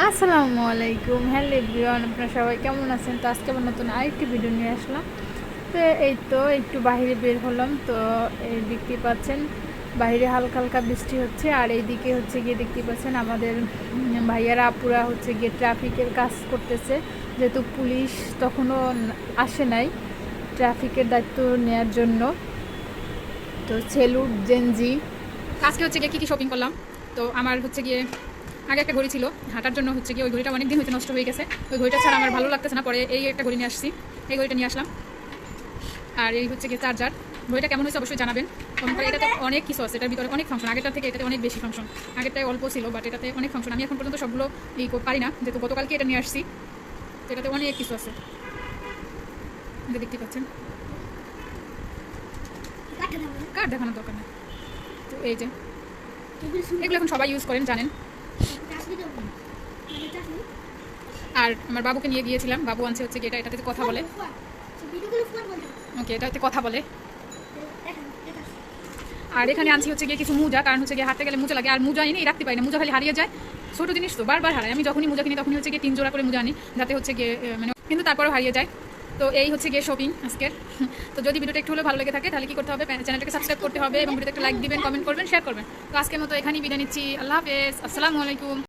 আসসালামু আলাইকুম, hello everyone, আপনারা সবাই কেমন আছেন? তো আজকে আমার নতুন আরেকটি ভিডিও নিয়ে আসলাম। তো এই তো একটু বাইরে বের হলাম। তো এই দেখতে পাচ্ছেন বাইরে হালকা হালকা বৃষ্টি হচ্ছে, আর এইদিকে হচ্ছে গিয়ে দেখতে পাচ্ছেন আমাদের ভাইয়ারা আপুরা হচ্ছে গিয়ে ট্রাফিকের কাজ করতেছে, যেহেতু পুলিশ তখনও আসে নাই ট্রাফিকের দায়িত্ব নেওয়ার জন্য। তো সেলুট জেনজি। আজকে হচ্ছে গিয়ে কী কী শপিং করলাম। তো আমার হচ্ছে গিয়ে আগে একটা ঘড়ি ছিল হাঁটার জন্য, হচ্ছে গিয়ে ওই ঘড়িটা অনেক দিন হচ্ছে নষ্ট হয়ে গেছে। ওই ঘড়িটা ছাড়া আমার ভালো লাগতেছে না, পরে এই একটা ঘড়ি নিয়ে আসছি, এই ঘড়িটা নিয়ে আসলাম। আর এই হচ্ছে গিয়ে চার্জার। ঘড়িটা কেমন হয়েছে অবশ্যই জানাবেন কমেন্ট করে। এটাতে অনেক কিছু আছে, এটার ভিতরে অনেক ফাংশন, আগেরটা থেকে এটাতে অনেক বেশি ফাংশন। আগেরটাই অল্প ছিল, বাট এটাতে অনেক ফাংশন। আমি এখন পর্যন্ত সবগুলো পারি না, যেহেতু গতকালকে এটা নিয়ে আসছি। তো এটাতে অনেক কিছু আছে, এটা দেখতে পাচ্ছেন। কার দেখানোর দরকার নেই। তো এই যে এগুলো এখন সবাই ইউজ করেন, জানেন। আর আমার বাবুকে নিয়ে গিয়েছিলাম, বাবু আনছে হচ্ছে গিয়ে এটাতে কথা বলে। ওকে, এটাতে কথা বলে। আর এখানে আনছি হচ্ছে গিয়ে কিছু মোজা, কারণ হচ্ছে গিয়ে হাঁটতে গেলে মোজা লাগে, আর মোজা এনেই রাখতে পারি না, মোজা খালি হারিয়ে যায়। ছোট জিনিস তো বারবার হারায়। আমি যখনই মোজা কিনি তখনই হচ্ছে গিয়ে 3 জোড়া করে মোজা আনি, যাতে হচ্ছে গিয়ে মানে, কিন্তু তারপরেও হারিয়ে যায়। তো এই হচ্ছে গিয়ে শপিং আজকের। তো যদি ভিডিওটা একটু হলে ভালো লেগে থাকে তাহলে কি করতে হবে, চ্যানেলটাকে সাবস্ক্রাইব করতে হবে এবং ভিডিওতে একটা লাইক দিবেন, কমেন্ট করবেন, শেয়ার করবেন। তো আজকের মতো এখানেই বিদায় নিচ্ছি। আল্লাহ হাফেজ, আসসালামু আলাইকুম।